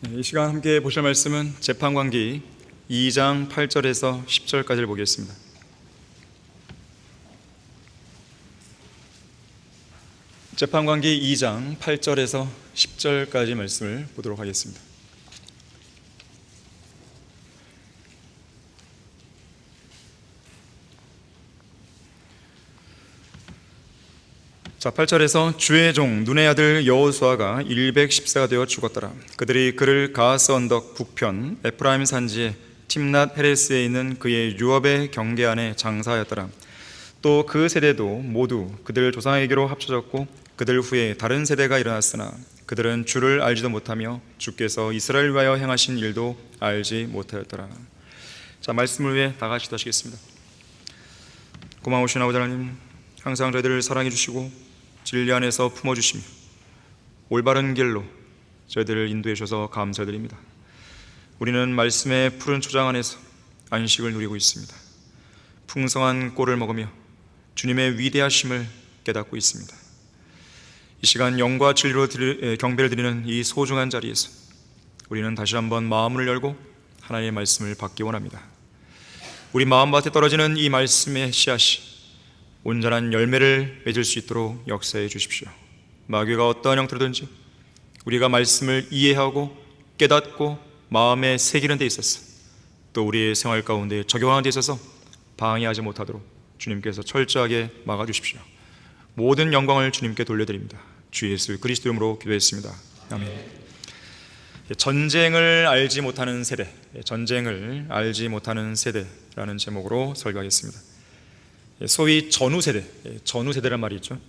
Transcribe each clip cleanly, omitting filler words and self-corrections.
이 시간 함께 보실 말씀은 재판관기 2장 8절에서 10절까지를 보겠습니다. 재판관기 2장 8절에서 10절까지 말씀을 보도록 하겠습니다. 자, 8절에서 주의 종 눈의 아들 여호수아가 110세가 되어 죽었더라. 그들이 그를 가하스 언덕 북편 에프라임 산지에 팀낫 헤레스에 있는 그의 유업의 경계 안에 장사하였더라. 또 그 세대도 모두 그들 조상에게로 합쳐졌고 그들 후에 다른 세대가 일어났으나 그들은 주를 알지도 못하며 주께서 이스라엘 위하여 행하신 일도 알지 못하였더라. 자, 말씀을 위해 다 같이 기도하시겠습니다. 고마우신 아버지 하나님, 항상 저희들을 사랑해 주시고 진리 안에서 품어주시며 올바른 길로 저희들을 인도해 주셔서 감사드립니다. 우리는 말씀의 푸른 초장 안에서 안식을 누리고 있습니다. 풍성한 꼴을 먹으며 주님의 위대하심을 깨닫고 있습니다. 이 시간 영과 진리로 경배를 드리는 이 소중한 자리에서 우리는 다시 한번 마음을 열고 하나님의 말씀을 받기 원합니다. 우리 마음밭에 떨어지는 이 말씀의 씨앗이 온전한 열매를 맺을 수 있도록 역사해 주십시오. 마귀가 어떠한 형태로든지 우리가 말씀을 이해하고 깨닫고 마음에 새기는 데 있어서 또 우리의 생활 가운데 적용하는 데 있어서 방해하지 못하도록 주님께서 철저하게 막아주십시오. 모든 영광을 주님께 돌려드립니다. 주 예수 그리스도 이름으로 기도했습니다. 아멘. 전쟁을 알지 못하는 세대, 전쟁을 알지 못하는 세대라는 제목으로 설교하겠습니다. 소위 전후세대란 말이 있죠.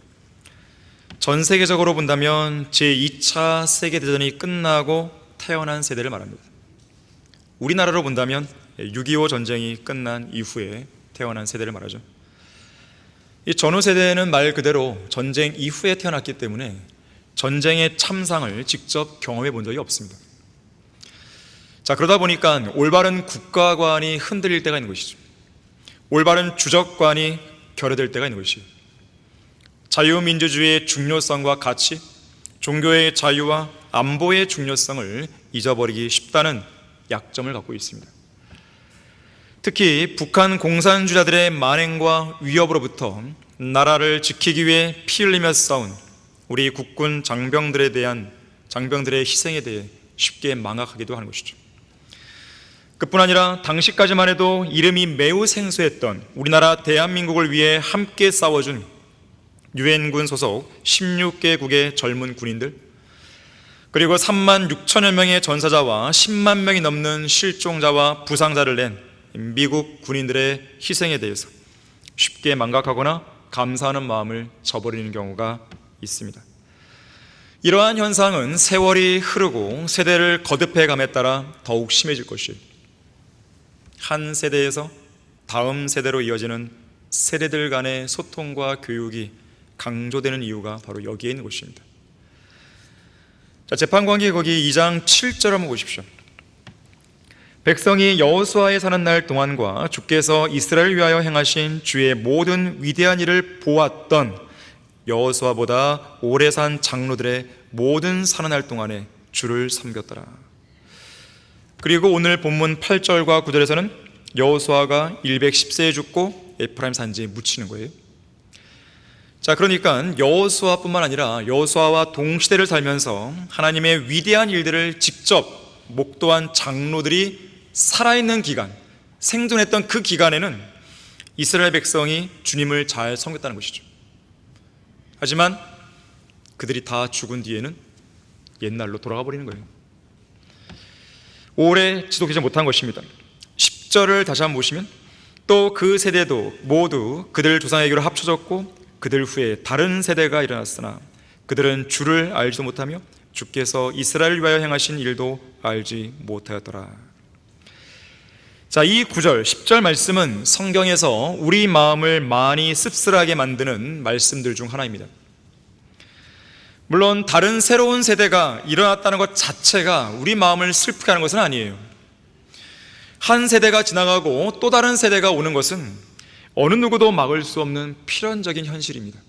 전 세계적으로 본다면 제2차 세계대전이 끝나고 태어난 세대를 말합니다. 우리나라로 본다면 6.25 전쟁이 끝난 이후에 태어난 세대를 말하죠. 이 전후세대는 말 그대로 전쟁 이후에 태어났기 때문에 전쟁의 참상을 직접 경험해 본 적이 없습니다. 자, 그러다 보니까 올바른 국가관이 흔들릴 때가 있는 것이죠. 올바른 주적관이 결여될 때가 있는 것이에요. 자유민주주의의 중요성과 가치, 종교의 자유와 안보의 중요성을 잊어버리기 쉽다는 약점을 갖고 있습니다. 특히 북한 공산주의자들의 만행과 위협으로부터 나라를 지키기 위해 피 흘리며 싸운 우리 국군 장병들의 희생에 대해 쉽게 망각하기도 하는 것이죠. 그뿐 아니라 당시까지만 해도 이름이 매우 생소했던 우리나라 대한민국을 위해 함께 싸워준 유엔군 소속 16개국의 젊은 군인들, 그리고 3만 6천여 명의 전사자와 10만 명이 넘는 실종자와 부상자를 낸 미국 군인들의 희생에 대해서 쉽게 망각하거나 감사하는 마음을 저버리는 경우가 있습니다. 이러한 현상은 세월이 흐르고 세대를 거듭해감에 따라 더욱 심해질 것이에요. 한 세대에서 다음 세대로 이어지는 세대들 간의 소통과 교육이 강조되는 이유가 바로 여기에 있는 것입니다. 자, 재판관기 거기 2장 7절 한번 보십시오. 백성이 여호수아에 사는 날 동안과 주께서 이스라엘 위하여 행하신 주의 모든 위대한 일을 보았던 여호수아보다 오래 산 장로들의 모든 사는 날 동안에 주를 섬겼더라. 그리고 오늘 본문 8절과 9절에서는 여호수아가 110세에 죽고 에프라임 산지에 묻히는 거예요. 자, 그러니까 여호수아뿐만 아니라 여호수아와 동시대를 살면서 하나님의 위대한 일들을 직접 목도한 장로들이 살아있는 기간, 생존했던 그 기간에는 이스라엘 백성이 주님을 잘 섬겼다는 것이죠. 하지만 그들이 다 죽은 뒤에는 옛날로 돌아가 버리는 거예요. 오래 지속하지 못한 것입니다. 10절을 다시 한번 보시면 또 그 세대도 모두 그들 조상에게로 합쳐졌고 그들 후에 다른 세대가 일어났으나 그들은 주를 알지도 못하며 주께서 이스라엘을 위하여 행하신 일도 알지 못하였더라. 자, 이 9절, 10절 말씀은 성경에서 우리 마음을 많이 씁쓸하게 만드는 말씀들 중 하나입니다. 물론 다른 새로운 세대가 일어났다는 것 자체가 우리 마음을 슬프게 하는 것은 아니에요. 한 세대가 지나가고 또 다른 세대가 오는 것은 어느 누구도 막을 수 없는 필연적인 현실입니다.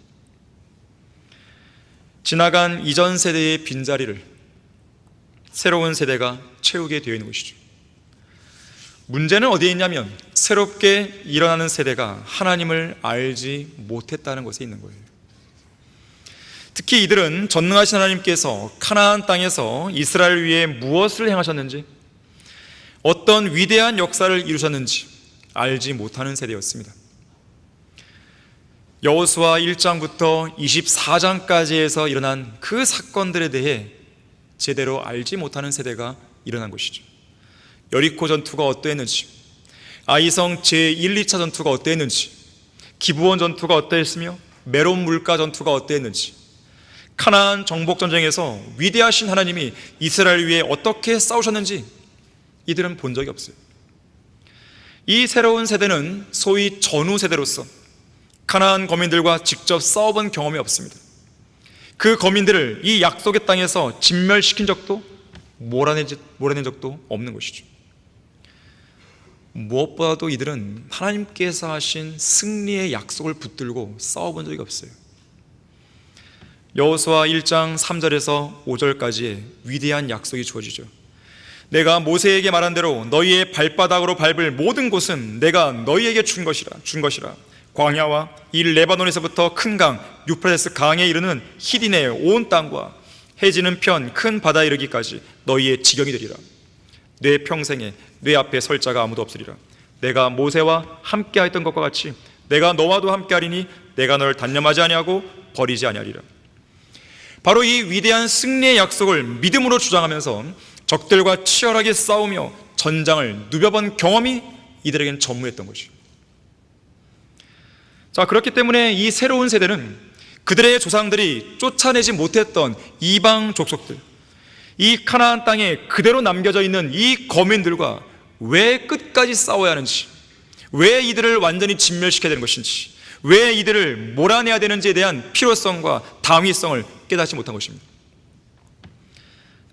지나간 이전 세대의 빈자리를 새로운 세대가 채우게 되어 있는 것이죠. 문제는 어디에 있냐면 새롭게 일어나는 세대가 하나님을 알지 못했다는 것에 있는 거예요. 특히 이들은 전능하신 하나님께서 가나안 땅에서 이스라엘을 위해 무엇을 행하셨는지, 어떤 위대한 역사를 이루셨는지 알지 못하는 세대였습니다. 여호수아 1장부터 24장까지에서 일어난 그 사건들에 대해 제대로 알지 못하는 세대가 일어난 것이죠. 여리코 전투가 어떠했는지, 아이성 제1, 2차 전투가 어떠했는지, 기브온 전투가 어떠했으며 메론 물가 전투가 어떠했는지, 가나안 정복 전쟁에서 위대하신 하나님이 이스라엘 위에 어떻게 싸우셨는지 이들은 본 적이 없어요. 이 새로운 세대는 소위 전후 세대로서 가나안 거민들과 직접 싸워본 경험이 없습니다. 그 거민들을 이 약속의 땅에서 진멸시킨 적도 몰아낸 적도 없는 것이죠. 무엇보다도 이들은 하나님께서 하신 승리의 약속을 붙들고 싸워본 적이 없어요. 여호수아 1장 3절에서 5절까지의 위대한 약속이 주어지죠. 내가 모세에게 말한 대로 너희의 발바닥으로 밟을 모든 곳은 내가 너희에게 준 것이라. 광야와 이 레바논에서부터 큰 강 유프라테스 강에 이르는 히딘의 온 땅과 해지는 편 큰 바다에 이르기까지 너희의 지경이 되리라. 내 평생에 내 앞에 설 자가 아무도 없으리라. 내가 모세와 함께 하였던 것과 같이 내가 너와도 함께 하리니 내가 너를 단념하지 아니하고 버리지 아니하리라. 바로 이 위대한 승리의 약속을 믿음으로 주장하면서 적들과 치열하게 싸우며 전장을 누벼본 경험이 이들에겐 전무했던 것이죠. 자, 그렇기 때문에 이 새로운 세대는 그들의 조상들이 쫓아내지 못했던 이방 족속들, 이 가나안 땅에 그대로 남겨져 있는 이 거민들과 왜 끝까지 싸워야 하는지, 왜 이들을 완전히 진멸시켜야 되는 것인지, 왜 이들을 몰아내야 되는지에 대한 필요성과 당위성을 깨닫지 못한 것입니다.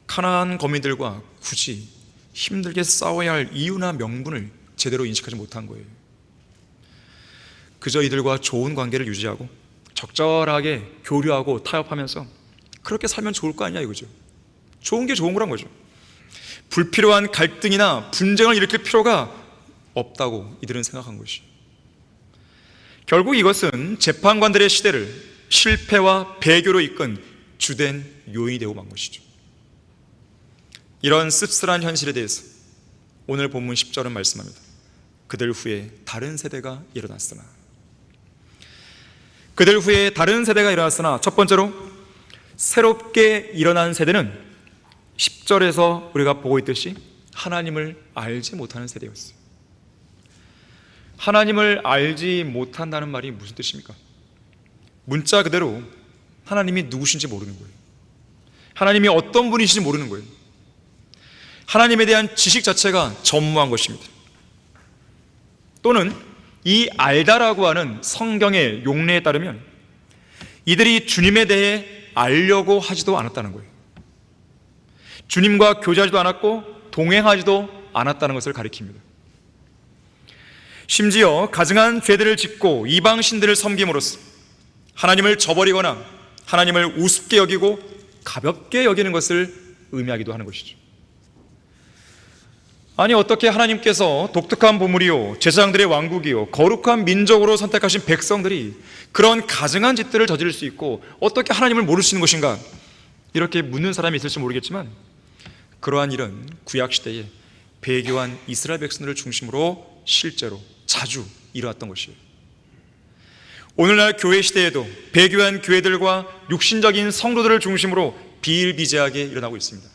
가나안 거민들과 굳이 힘들게 싸워야 할 이유나 명분을 제대로 인식하지 못한 거예요. 그저 이들과 좋은 관계를 유지하고 적절하게 교류하고 타협하면서 그렇게 살면 좋을 거 아니냐 이거죠. 좋은 게 좋은 거란 거죠. 불필요한 갈등이나 분쟁을 일으킬 필요가 없다고 이들은 생각한 것이. 결국 이것은 재판관들의 시대를 실패와 배교로 이끈 주된 요인이 되고 만 것이죠. 이런 씁쓸한 현실에 대해서 오늘 본문 10절은 말씀합니다. 그들 후에 다른 세대가 일어났으나. 그들 후에 다른 세대가 일어났으나, 첫 번째로 새롭게 일어난 세대는 10절에서 우리가 보고 있듯이 하나님을 알지 못하는 세대였어요. 하나님을 알지 못한다는 말이 무슨 뜻입니까? 문자 그대로 하나님이 누구신지 모르는 거예요. 하나님이 어떤 분이신지 모르는 거예요. 하나님에 대한 지식 자체가 전무한 것입니다. 또는 이 알다라고 하는 성경의 용례에 따르면 이들이 주님에 대해 알려고 하지도 않았다는 거예요. 주님과 교제하지도 않았고 동행하지도 않았다는 것을 가리킵니다. 심지어 가증한 죄들을 짓고 이방 신들을 섬김으로써 하나님을 저버리거나 하나님을 우습게 여기고 가볍게 여기는 것을 의미하기도 하는 것이죠. 아니, 어떻게 하나님께서 독특한 보물이요 제사장들의 왕국이요 거룩한 민족으로 선택하신 백성들이 그런 가증한 짓들을 저지를 수 있고 어떻게 하나님을 모르시는 것인가, 이렇게 묻는 사람이 있을지 모르겠지만 그러한 일은 구약시대에 배교한 이스라엘 백성들을 중심으로 실제로 자주 일어났던 것이에요. 오늘날 교회 시대에도 배교한 교회들과 육신적인 성도들을 중심으로 비일비재하게 일어나고 있습니다.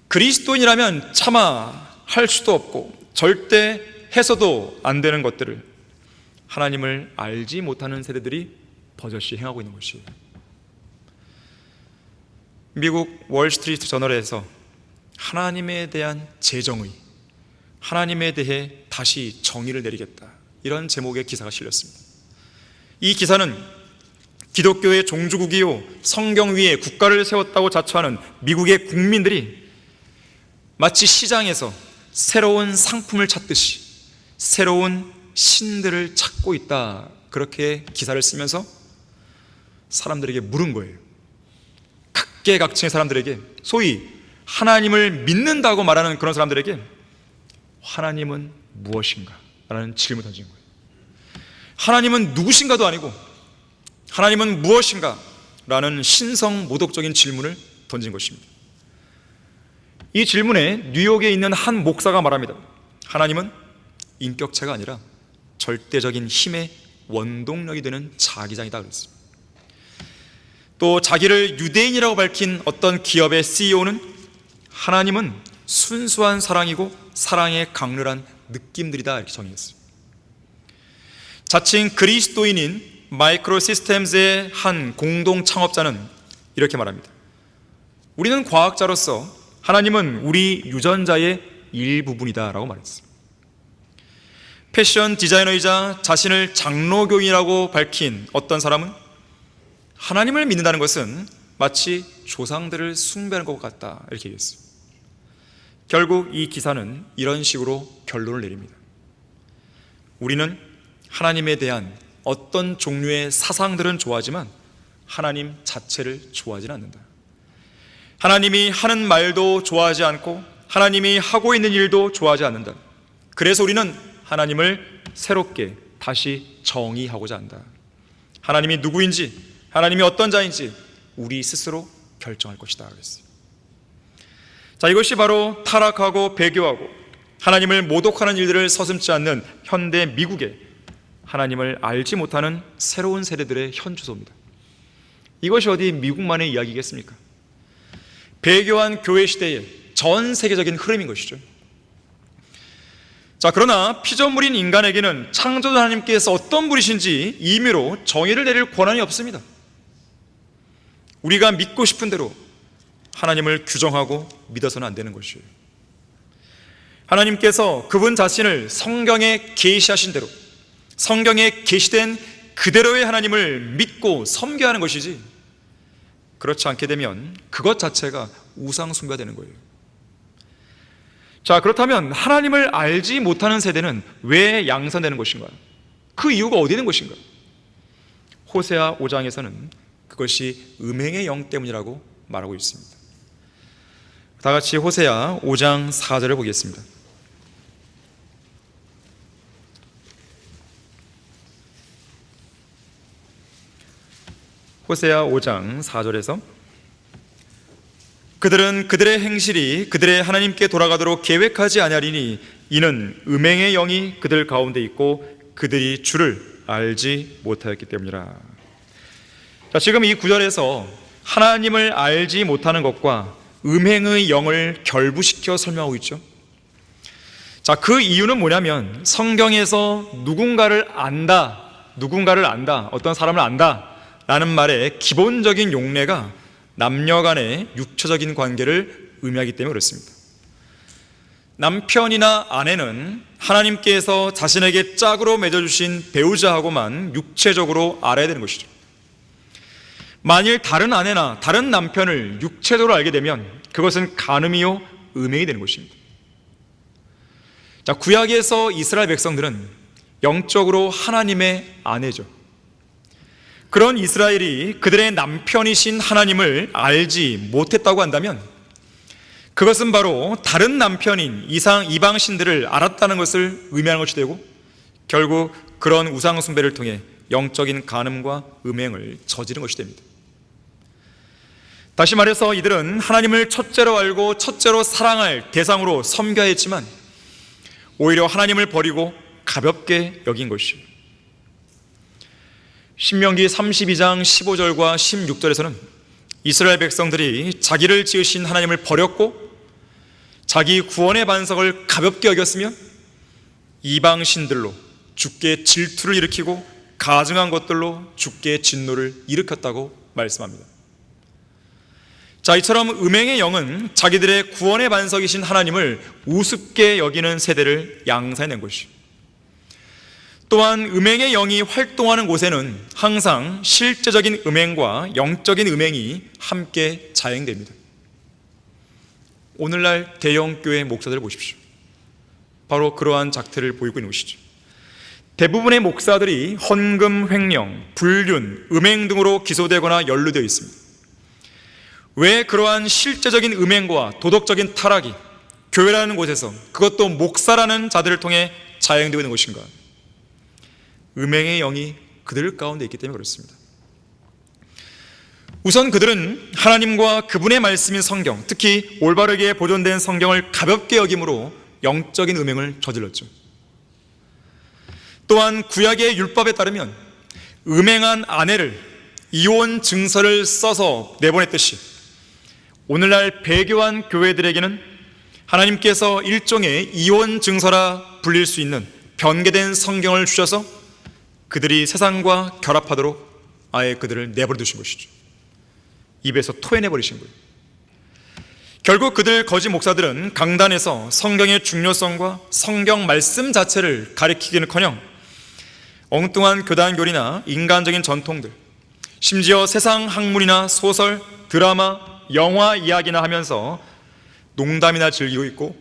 그리스도인이라면 차마 할 수도 없고 절대 해서도 안 되는 것들을 하나님을 알지 못하는 세대들이 버젓이 행하고 있는 것이에요. 미국 월스트리트 저널에서 하나님에 대한 재정의, 하나님에 대해 다시 정의를 내리겠다, 이런 제목의 기사가 실렸습니다. 이 기사는 기독교의 종주국이요 성경 위에 국가를 세웠다고 자처하는 미국의 국민들이 마치 시장에서 새로운 상품을 찾듯이 새로운 신들을 찾고 있다, 그렇게 기사를 쓰면서 사람들에게 물은 거예요. 각계각층의 사람들에게, 소위 하나님을 믿는다고 말하는 그런 사람들에게 하나님은 무엇인가? 라는 질문을 던진 거예요. 하나님은 누구신가도 아니고 하나님은 무엇인가? 라는 신성모독적인 질문을 던진 것입니다. 이 질문에 뉴욕에 있는 한 목사가 말합니다. 하나님은 인격체가 아니라 절대적인 힘의 원동력이 되는 자기장이다 그랬습니다. 또 자기를 유대인이라고 밝힌 어떤 기업의 CEO는 하나님은 순수한 사랑이고 사랑의 강렬한 느낌들이다 이렇게 정의했습니다. 자칭 그리스도인인 마이크로 시스템즈의 한 공동 창업자는 이렇게 말합니다. 우리는 과학자로서 하나님은 우리 유전자의 일부분이다 라고 말했습니다. 패션 디자이너이자 자신을 장로교인이라고 밝힌 어떤 사람은 하나님을 믿는다는 것은 마치 조상들을 숭배하는 것 같다 이렇게 얘기했어요. 결국 이 기사는 이런 식으로 결론을 내립니다. 우리는 하나님에 대한 어떤 종류의 사상들은 좋아하지만 하나님 자체를 좋아하지는 않는다. 하나님이 하는 말도 좋아하지 않고 하나님이 하고 있는 일도 좋아하지 않는다. 그래서 우리는 하나님을 새롭게 다시 정의하고자 한다. 하나님이 누구인지, 하나님이 어떤 자인지 우리 스스로 결정할 것이다 그랬어요. 자, 이것이 바로 타락하고 배교하고 하나님을 모독하는 일들을 서슴지 않는 현대 미국의 하나님을 알지 못하는 새로운 세대들의 현주소입니다. 이것이 어디 미국만의 이야기겠습니까? 배교한 교회 시대의 전 세계적인 흐름인 것이죠. 자, 그러나 피조물인 인간에게는 창조주 하나님께서 어떤 분이신지 임의로 정의를 내릴 권한이 없습니다. 우리가 믿고 싶은 대로 하나님을 규정하고 믿어서는 안 되는 것이에요. 하나님께서 그분 자신을 성경에 계시하신 대로, 성경에 계시된 그대로의 하나님을 믿고 섬겨야 하는 것이지, 그렇지 않게 되면 그것 자체가 우상 숭배가 되는 거예요. 자, 그렇다면 하나님을 알지 못하는 세대는 왜 양산되는 것인가? 그 이유가 어디 있는 것인가? 호세아 5장에서는 그것이 음행의 영 때문이라고 말하고 있습니다. 다 같이 호세아 5장 4절을 보겠습니다. 호세아 5장 4절에서 그들은 그들의 행실이 그들의 하나님께 돌아가도록 계획하지 아니하리니 이는 음행의 영이 그들 가운데 있고 그들이 주를 알지 못하였기 때문이라. 자, 지금 이 구절에서 하나님을 알지 못하는 것과 음행의 영을 결부시켜 설명하고 있죠. 자, 그 이유는 뭐냐면 성경에서 누군가를 안다, 어떤 사람을 안다 라는 말의 기본적인 용례가 남녀 간의 육체적인 관계를 의미하기 때문에 그렇습니다. 남편이나 아내는 하나님께서 자신에게 짝으로 맺어주신 배우자하고만 육체적으로 알아야 되는 것이죠. 만일 다른 아내나 다른 남편을 육체적으로 알게 되면 그것은 간음이요 음행이 되는 것입니다. 자, 구약에서 이스라엘 백성들은 영적으로 하나님의 아내죠. 그런 이스라엘이 그들의 남편이신 하나님을 알지 못했다고 한다면 그것은 바로 다른 남편인 이방 신들을 알았다는 것을 의미하는 것이 되고 결국 그런 우상 숭배를 통해 영적인 간음과 음행을 저지른 것이 됩니다. 다시 말해서 이들은 하나님을 첫째로 알고 첫째로 사랑할 대상으로 섬겨야 했지만 오히려 하나님을 버리고 가볍게 여긴 것이에요. 신명기 32장 15절과 16절에서는 이스라엘 백성들이 자기를 지으신 하나님을 버렸고 자기 구원의 반석을 가볍게 여겼으며 이방 신들로 주께 질투를 일으키고 가증한 것들로 주께 진노를 일으켰다고 말씀합니다. 자, 이처럼 음행의 영은 자기들의 구원의 반석이신 하나님을 우습게 여기는 세대를 양산해낸 것이죠. 또한 음행의 영이 활동하는 곳에는 항상 실제적인 음행과 영적인 음행이 함께 자행됩니다. 오늘날 대형교회 목사들을 보십시오. 바로 그러한 작태를 보이고 있는 것이죠. 대부분의 목사들이 헌금 횡령, 불륜, 음행 등으로 기소되거나 연루되어 있습니다. 왜 그러한 실제적인 음행과 도덕적인 타락이 교회라는 곳에서, 그것도 목사라는 자들을 통해 자행되고 있는 것인가? 음행의 영이 그들 가운데 있기 때문에 그렇습니다. 우선 그들은 하나님과 그분의 말씀인 성경, 특히 올바르게 보존된 성경을 가볍게 여김으로 영적인 음행을 저질렀죠. 또한 구약의 율법에 따르면 음행한 아내를 이혼 증서를 써서 내보냈듯이 오늘날 배교한 교회들에게는 하나님께서 일종의 이혼 증서라 불릴 수 있는 변개된 성경을 주셔서 그들이 세상과 결합하도록 아예 그들을 내버려 두신 것이죠. 입에서 토해내버리신 거예요. 결국 그들 거짓 목사들은 강단에서 성경의 중요성과 성경 말씀 자체를 가리키기는커녕 엉뚱한 교단교리나 인간적인 전통들, 심지어 세상 학문이나 소설, 드라마, 영화 이야기나 하면서 농담이나 즐기고 있고,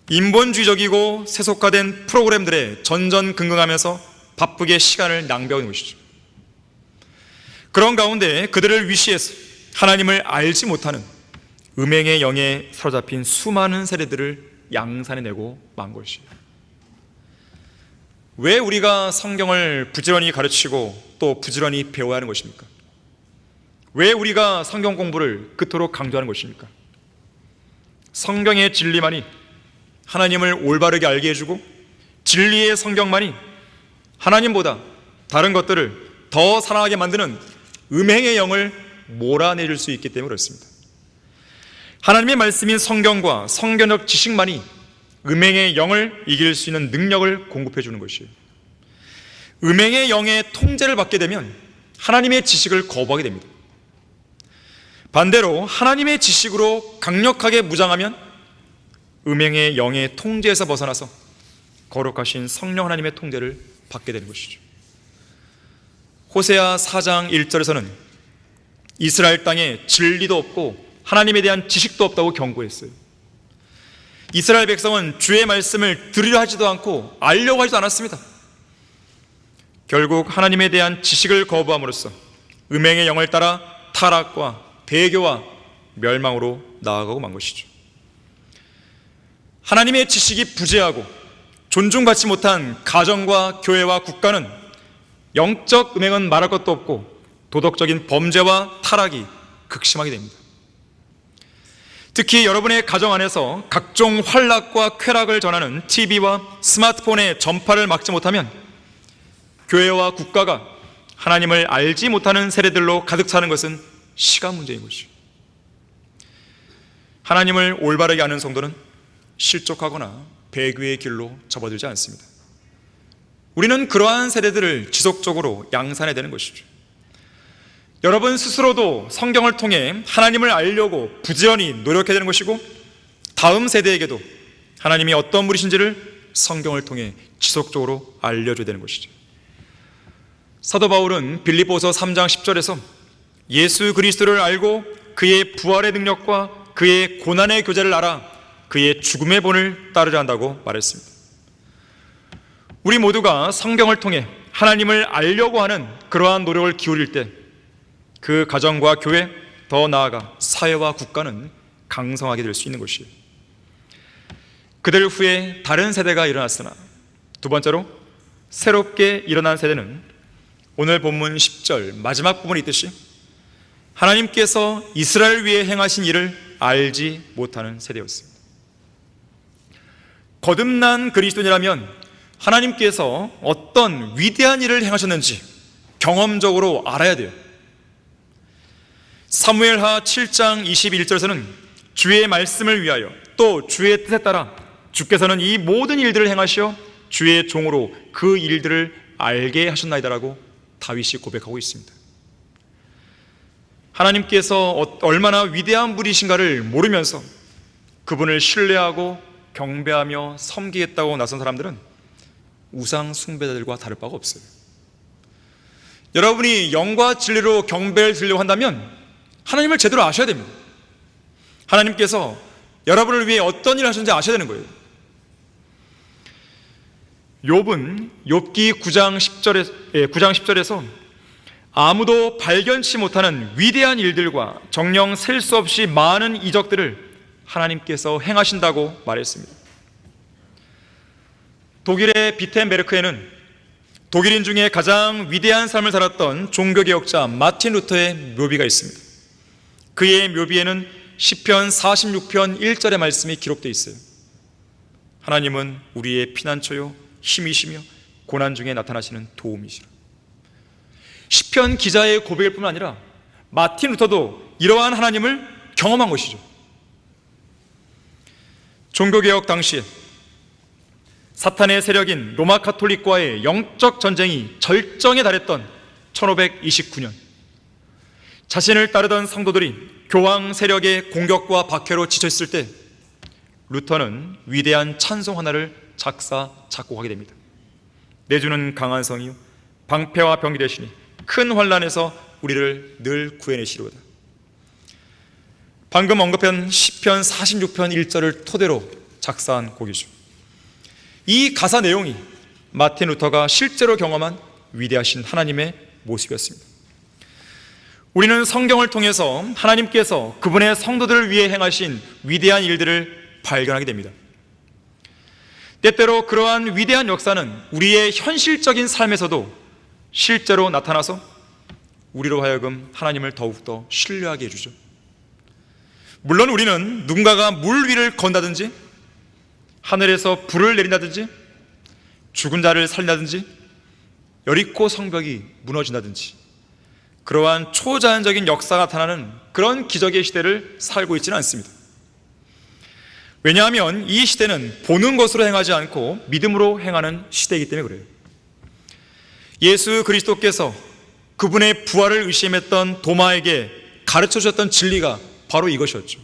인본주의적이고 세속화된 프로그램들에 전전긍긍하면서 바쁘게 시간을 낭비하고 있는 것이죠. 그런 가운데 그들을 위시해서 하나님을 알지 못하는 음행의 영에 사로잡힌 수많은 세대들을 양산해내고 만 것이에요. 왜 우리가 성경을 부지런히 가르치고 또 부지런히 배워야 하는 것입니까? 왜 우리가 성경 공부를 그토록 강조하는 것입니까? 성경의 진리만이 하나님을 올바르게 알게 해주고, 진리의 성경만이 하나님보다 다른 것들을 더 사랑하게 만드는 음행의 영을 몰아내줄 수 있기 때문에 그렇습니다. 하나님의 말씀인 성경과 성경적 지식만이 음행의 영을 이길 수 있는 능력을 공급해 주는 것이에요. 음행의 영의 통제를 받게 되면 하나님의 지식을 거부하게 됩니다. 반대로 하나님의 지식으로 강력하게 무장하면 음행의 영의 통제에서 벗어나서 거룩하신 성령 하나님의 통제를 받게 되는 것이죠. 호세아 4장 1절에서는 이스라엘 땅에 진리도 없고 하나님에 대한 지식도 없다고 경고했어요. 이스라엘 백성은 주의 말씀을 들으려 하지도 않고 알려고 하지도 않았습니다. 결국 하나님에 대한 지식을 거부함으로써 음행의 영을 따라 타락과 배교와 멸망으로 나아가고 만 것이죠. 하나님의 지식이 부재하고 존중받지 못한 가정과 교회와 국가는 영적 음행은 말할 것도 없고 도덕적인 범죄와 타락이 극심하게 됩니다. 특히 여러분의 가정 안에서 각종 환락과 쾌락을 전하는 TV와 스마트폰의 전파를 막지 못하면 교회와 국가가 하나님을 알지 못하는 세대들로 가득 차는 것은 시간 문제인 것이죠. 하나님을 올바르게 아는 성도는 실족하거나 배교의 길로 접어들지 않습니다. 우리는 그러한 세대들을 지속적으로 양산해야 되는 것이죠. 여러분 스스로도 성경을 통해 하나님을 알려고 부지런히 노력해야 되는 것이고, 다음 세대에게도 하나님이 어떤 분이신지를 성경을 통해 지속적으로 알려줘야 되는 것이죠. 사도 바울은 빌립보서 3장 10절에서 예수 그리스도를 알고 그의 부활의 능력과 그의 고난의 교제를 알아 그의 죽음의 본을 따르려 한다고 말했습니다. 우리 모두가 성경을 통해 하나님을 알려고 하는 그러한 노력을 기울일 때 그 가정과 교회, 더 나아가 사회와 국가는 강성하게 될 수 있는 것이에요. 그들 후에 다른 세대가 일어났으나, 두 번째로 새롭게 일어난 세대는 오늘 본문 10절 마지막 부분에 있듯이 하나님께서 이스라엘 위에 행하신 일을 알지 못하는 세대였습니다. 거듭난 그리스도인이라면 하나님께서 어떤 위대한 일을 행하셨는지 경험적으로 알아야 돼요. 사무엘하 7장 21절에서는 주의 말씀을 위하여 또 주의 뜻에 따라 주께서는 이 모든 일들을 행하시어 주의 종으로 그 일들을 알게 하셨나이다라고 다윗이 고백하고 있습니다. 하나님께서 얼마나 위대한 분이신가를 모르면서 그분을 신뢰하고 경배하며 섬기겠다고 나선 사람들은 우상 숭배자들과 다를 바가 없어요. 여러분이 영과 진리로 경배를 드리려고 한다면 하나님을 제대로 아셔야 됩니다. 하나님께서 여러분을 위해 어떤 일을 하셨는지 아셔야 되는 거예요. 욥은 욥기 9장 10절에서 아무도 발견치 못하는 위대한 일들과 정녕 셀 수 없이 많은 이적들을 하나님께서 행하신다고 말했습니다. 독일의 비텐베르크에는 독일인 중에 가장 위대한 삶을 살았던 종교개혁자 마틴 루터의 묘비가 있습니다. 그의 묘비에는 시편 46편 1절의 말씀이 기록되어 있어요. 하나님은 우리의 피난처요 힘이시며 고난 중에 나타나시는 도움이시라. 시편 기자의 고백일 뿐만 아니라 마틴 루터도 이러한 하나님을 경험한 것이죠. 종교개혁 당시에 사탄의 세력인 로마 카톨릭과의 영적 전쟁이 절정에 달했던 1529년, 자신을 따르던 성도들이 교황 세력의 공격과 박해로 지쳐있을 때 루터는 위대한 찬송 하나를 작곡하게 됩니다. 내주는 강한 성이요 방패와 병기 되시니 큰 환난에서 우리를 늘 구해내시리로다. 방금 언급한 시편 46편 1절을 토대로 작사한 곡이죠. 이 가사 내용이 마틴 루터가 실제로 경험한 위대하신 하나님의 모습이었습니다. 우리는 성경을 통해서 하나님께서 그분의 성도들을 위해 행하신 위대한 일들을 발견하게 됩니다. 때때로 그러한 위대한 역사는 우리의 현실적인 삶에서도 실제로 나타나서 우리로 하여금 하나님을 더욱더 신뢰하게 해주죠. 물론 우리는 누군가가 물 위를 건다든지 하늘에서 불을 내린다든지 죽은 자를 살린다든지 여리코 성벽이 무너진다든지 그러한 초자연적인 역사가 나타나는 그런 기적의 시대를 살고 있지는 않습니다. 왜냐하면 이 시대는 보는 것으로 행하지 않고 믿음으로 행하는 시대이기 때문에 그래요. 예수 그리스도께서 그분의 부활을 의심했던 도마에게 가르쳐 주셨던 진리가 바로 이것이었죠.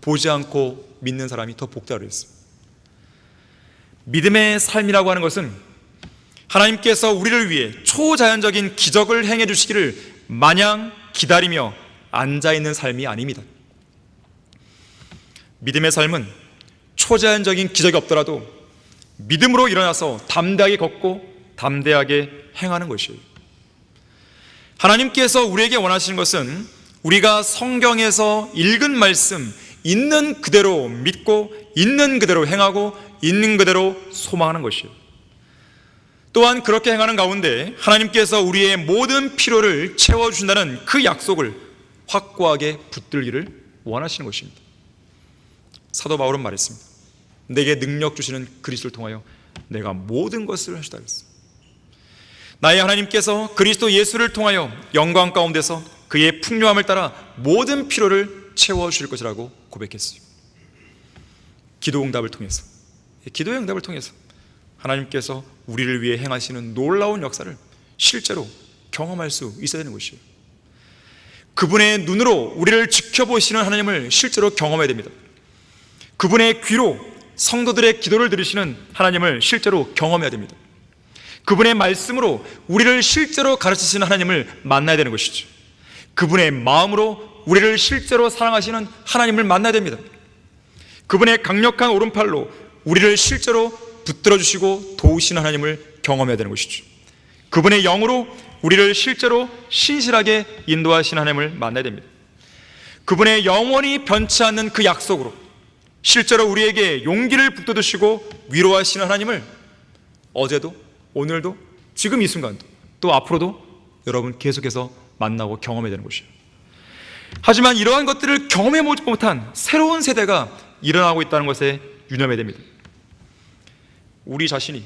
보지 않고 믿는 사람이 더 복되다 그랬어요. 믿음의 삶이라고 하는 것은 하나님께서 우리를 위해 초자연적인 기적을 행해 주시기를 마냥 기다리며 앉아있는 삶이 아닙니다. 믿음의 삶은 초자연적인 기적이 없더라도 믿음으로 일어나서 담대하게 걷고 담대하게 행하는 것이에요. 하나님께서 우리에게 원하시는 것은 우리가 성경에서 읽은 말씀 있는 그대로 믿고 있는 그대로 행하고 있는 그대로 소망하는 것이에요. 또한 그렇게 행하는 가운데 하나님께서 우리의 모든 필요를 채워주신다는 그 약속을 확고하게 붙들기를 원하시는 것입니다. 사도 바울은 말했습니다. 내게 능력 주시는 그리스도를 통하여 내가 모든 것을 하시다 그랬어요. 나의 하나님께서 그리스도 예수를 통하여 영광 가운데서 그의 풍요함을 따라 모든 필요를 채워주실 것이라고 고백했어요. 기도의 응답을 통해서 하나님께서 우리를 위해 행하시는 놀라운 역사를 실제로 경험할 수 있어야 되는 것이에요. 그분의 눈으로 우리를 지켜보시는 하나님을 실제로 경험해야 됩니다. 그분의 귀로 성도들의 기도를 들으시는 하나님을 실제로 경험해야 됩니다. 그분의 말씀으로 우리를 실제로 가르치시는 하나님을 만나야 되는 것이죠. 그분의 마음으로 우리를 실제로 사랑하시는 하나님을 만나야 됩니다. 그분의 강력한 오른팔로 우리를 실제로 붙들어주시고 도우시는 하나님을 경험해야 되는 것이죠. 그분의 영으로 우리를 실제로 신실하게 인도하시는 하나님을 만나야 됩니다. 그분의 영원히 변치 않는 그 약속으로 실제로 우리에게 용기를 북돋으시고 위로하시는 하나님을 어제도 오늘도 지금 이 순간도 또 앞으로도 여러분 계속해서 만나고 경험해야 되는 것이에요. 하지만 이러한 것들을 경험해 보지 못한 새로운 세대가 일어나고 있다는 것에 유념해야 됩니다. 우리 자신이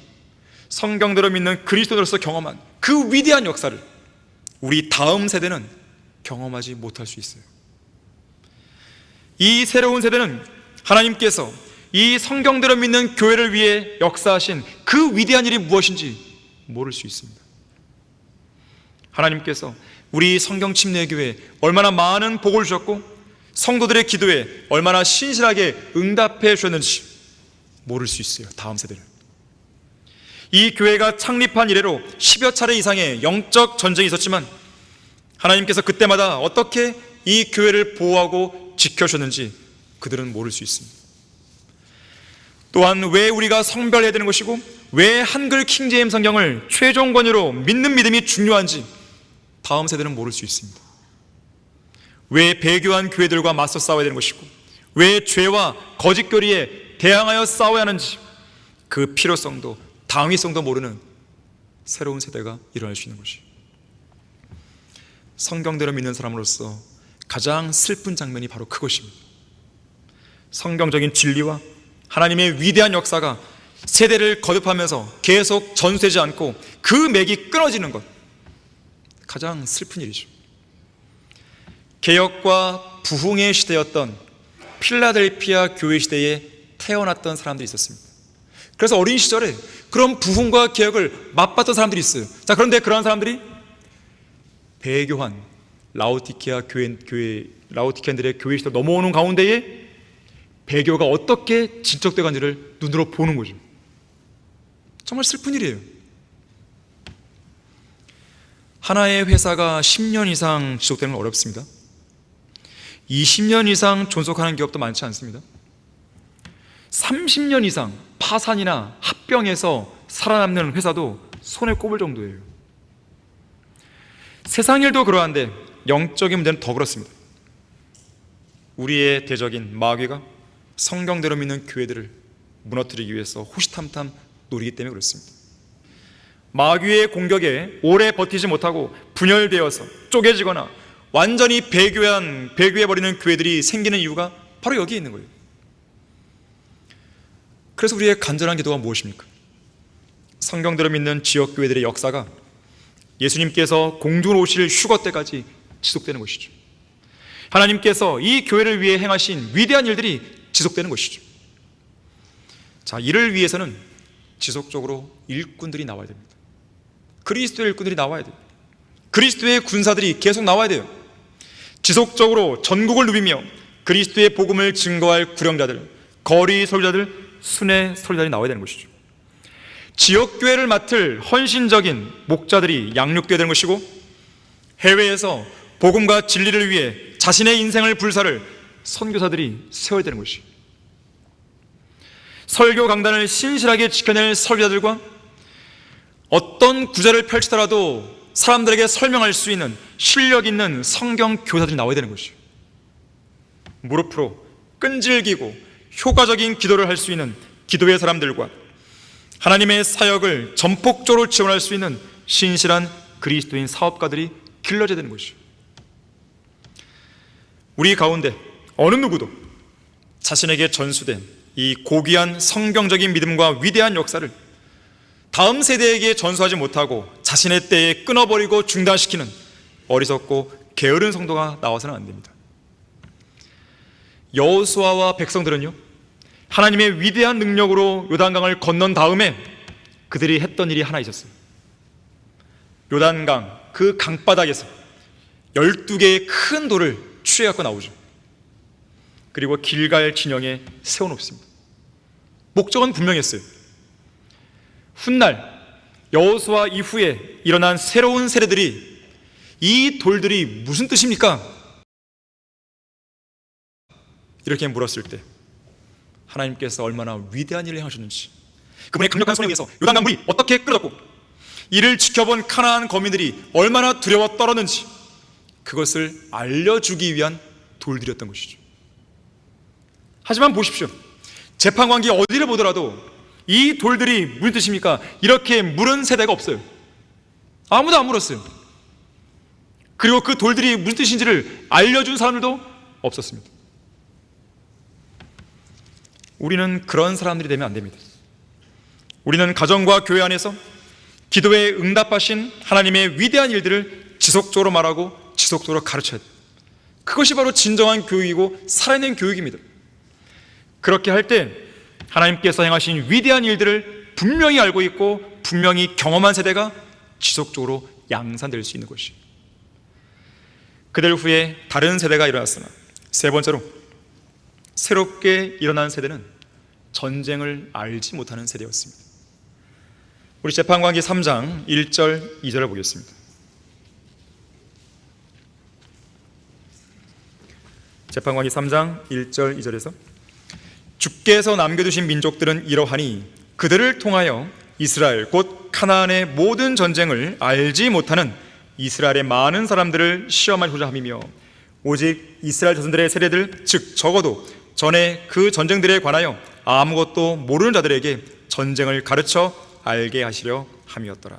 성경대로 믿는 그리스도로서 경험한 그 위대한 역사를 우리 다음 세대는 경험하지 못할 수 있어요. 이 새로운 세대는 하나님께서 이 성경대로 믿는 교회를 위해 역사하신 그 위대한 일이 무엇인지 모를 수 있습니다. 하나님께서 우리 성경 침례교회에 얼마나 많은 복을 주셨고 성도들의 기도에 얼마나 신실하게 응답해 주셨는지 모를 수 있어요. 다음 세대를. 이 교회가 창립한 이래로 10여 차례 이상의 영적 전쟁이 있었지만 하나님께서 그때마다 어떻게 이 교회를 보호하고 지켜주셨는지 그들은 모를 수 있습니다. 또한 왜 우리가 성별해야 되는 것이고 왜 한글 킹제임 성경을 최종 권위로 믿는 믿음이 중요한지 다음 세대는 모를 수 있습니다. 왜 배교한 교회들과 맞서 싸워야 되는 것이고, 왜 죄와 거짓교리에 대항하여 싸워야 하는지, 그 필요성도 당위성도 모르는 새로운 세대가 일어날 수 있는 것이, 성경대로 믿는 사람으로서 가장 슬픈 장면이 바로 그것입니다. 성경적인 진리와 하나님의 위대한 역사가 세대를 거듭하면서 계속 전수되지 않고 그 맥이 끊어지는 것, 가장 슬픈 일이죠. 개혁과 부흥의 시대였던 필라델피아 교회 시대에 태어났던 사람들이 있었습니다. 그래서 어린 시절에 그런 부흥과 개혁을 맛봤던 사람들이 있어요. 자, 그런데 그러한 사람들이 배교한 라오디케아인들의 교회 시대 넘어오는 가운데에 배교가 어떻게 진척돼 간지를 눈으로 보는 거죠. 정말 슬픈 일이에요. 하나의 회사가 10년 이상 지속되는 건 어렵습니다. 20년 이상 존속하는 기업도 많지 않습니다. 30년 이상 파산이나 합병해서 살아남는 회사도 손에 꼽을 정도예요. 세상 일도 그러한데 영적인 문제는 더 그렇습니다. 우리의 대적인 마귀가 성경대로 믿는 교회들을 무너뜨리기 위해서 호시탐탐 노리기 때문에 그렇습니다. 마귀의 공격에 오래 버티지 못하고 분열되어서 쪼개지거나 완전히 배교해버리는 교회들이 생기는 이유가 바로 여기에 있는 거예요. 그래서 우리의 간절한 기도가 무엇입니까? 성경대로 믿는 지역교회들의 역사가 예수님께서 공중으로 오실 휴거 때까지 지속되는 것이죠. 하나님께서 이 교회를 위해 행하신 위대한 일들이 지속되는 것이죠. 자, 이를 위해서는 지속적으로 일꾼들이 나와야 됩니다. 그리스도의 일꾼들이 나와야 돼요. 그리스도의 군사들이 계속 나와야 돼요. 지속적으로 전국을 누비며 그리스도의 복음을 증거할 구령자들, 거리 설교자들, 순회 설교자들이 나와야 되는 것이죠. 지역교회를 맡을 헌신적인 목자들이 양육되어야 되는 것이고, 해외에서 복음과 진리를 위해 자신의 인생을 불사를 선교사들이 세워야 되는 것이죠. 설교 강단을 신실하게 지켜낼 설교자들과 어떤 구절을 펼치더라도 사람들에게 설명할 수 있는 실력 있는 성경 교사들이 나와야 되는 것이죠. 무릎으로 끈질기고 효과적인 기도를 할 수 있는 기도의 사람들과 하나님의 사역을 전폭적으로 지원할 수 있는 신실한 그리스도인 사업가들이 길러져야 되는 것이죠. 우리 가운데 어느 누구도 자신에게 전수된 이 고귀한 성경적인 믿음과 위대한 역사를 다음 세대에게 전수하지 못하고 자신의 때에 끊어버리고 중단시키는 어리석고 게으른 성도가 나와서는 안 됩니다. 여호수아와 백성들은요, 하나님의 위대한 능력으로 요단강을 건넌 다음에 그들이 했던 일이 하나 있었어요. 요단강 그 강바닥에서 12개의 큰 돌을 취해갖고 나오죠. 그리고 길갈 진영에 세워놓습니다. 목적은 분명했어요. 훗날 여호수아 이후에 일어난 새로운 세대들이 이 돌들이 무슨 뜻입니까? 이렇게 물었을 때 하나님께서 얼마나 위대한 일을 행하셨는지, 그분의 강력한 손에 의해서 요단강 물이 어떻게 끓어졌고 이를 지켜본 가나안 거민들이 얼마나 두려워 떨었는지, 그것을 알려주기 위한 돌들이었던 것이죠. 하지만 보십시오. 재판관계 어디를 보더라도 이 돌들이 무슨 뜻입니까? 이렇게 물은 세대가 없어요. 아무도 안 물었어요. 그리고 그 돌들이 무슨 뜻인지를 알려준 사람들도 없었습니다. 우리는 그런 사람들이 되면 안 됩니다. 우리는 가정과 교회 안에서 기도에 응답하신 하나님의 위대한 일들을 지속적으로 말하고 지속적으로 가르쳐야 돼요. 그것이 바로 진정한 교육이고 살아있는 교육입니다. 그렇게 할 때 하나님께서 행하신 위대한 일들을 분명히 알고 있고 분명히 경험한 세대가 지속적으로 양산될 수 있는 것이에요. 그들 후에 다른 세대가 일어났으나, 세 번째로 새롭게 일어난 세대는 전쟁을 알지 못하는 세대였습니다. 우리 재판관기 3장 1절 2절을 보겠습니다. 재판관기 3장 1절 2절에서 주께서 남겨두신 민족들은 이러하니 그들을 통하여 이스라엘 곧 가나안의 모든 전쟁을 알지 못하는 이스라엘의 많은 사람들을 시험하고자 함이며 오직 이스라엘 자손들의 세대들, 즉 적어도 전에 그 전쟁들에 관하여 아무것도 모르는 자들에게 전쟁을 가르쳐 알게 하시려 함이었더라.